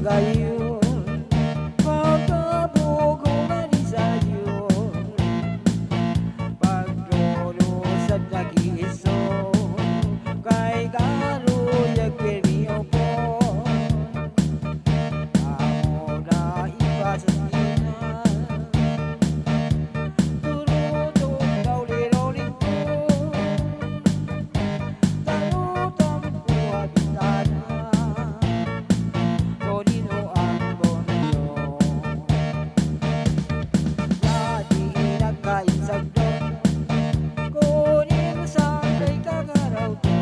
gayon, pagkabog ko manisayon, paglulusad nag-iiso, kay karuyag piniyo po, amo na iba sa sinan, turutong kauliroling ko, talutang buhabitana, konino ang bondo, lagi nagkainsagdon, kunin sa kay kagaraw to,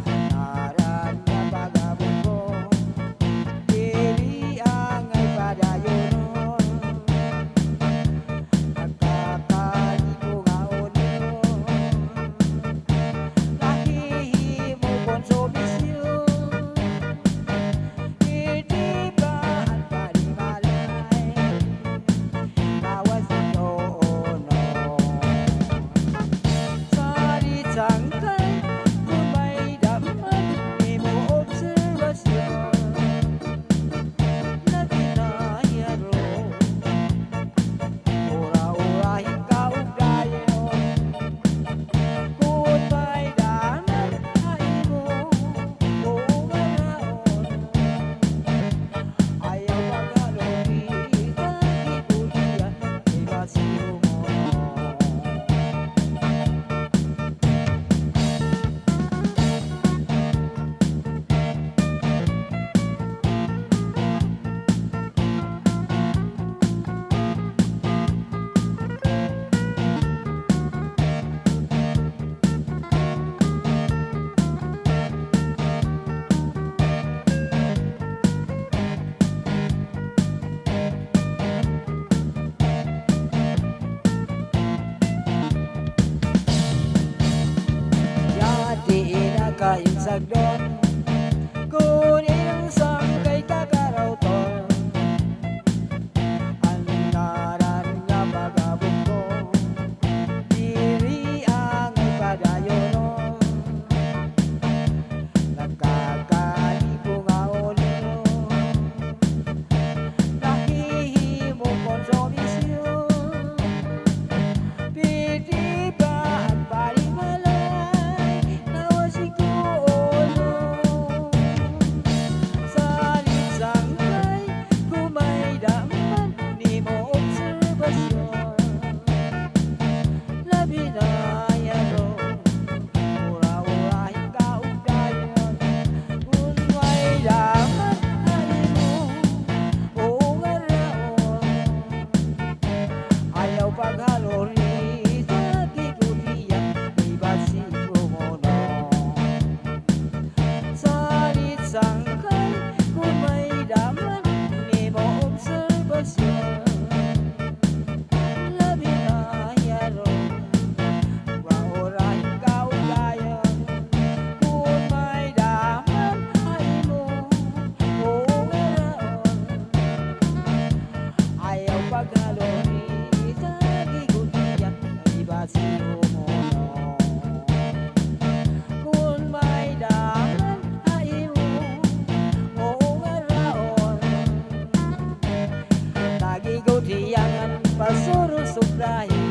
anaran nga pagabot ko, dili ang ay padayonon, nagkakaligo nga unyo, nahihimo konsomisyon, hindi ba ang panimalay, nawas noono. Sarit sangkay, kung may dapat, di mo obserbasyon, na pinahiyaro, ura-urahin ka ugnayon, kung may dapat, hain mo, umaraon, ayaw pagkalungit, kagitulian, may basiyo mo. Yati inakainsagdon, kunin sang kay kakarawton, andaran nga pagabot ko, diri ang ay padayonon, nagkakalibo nga unyo, nahihimo konsomisyon, piti ba ang palimalay, nawasig ulo, salit sangkay, kung may daman, di mo obserbasyon, labi na yano, ura-urahin ka ugnayon, kung may daman, hain mo, umaraon, ayaw paghalori, sa kikutiyan, may basigo mo no. Salit sangkay, kung may daman, di mo obserbasyon, labi na yano, ura-urahin ka ugnayon, kung may daman, hain mo, umaraon, ayaw paghalori, sa kikutiyan, may basigo mo no. Kung may daman, hain mo, umaraon, nagigutiyan, pasuro subrahin,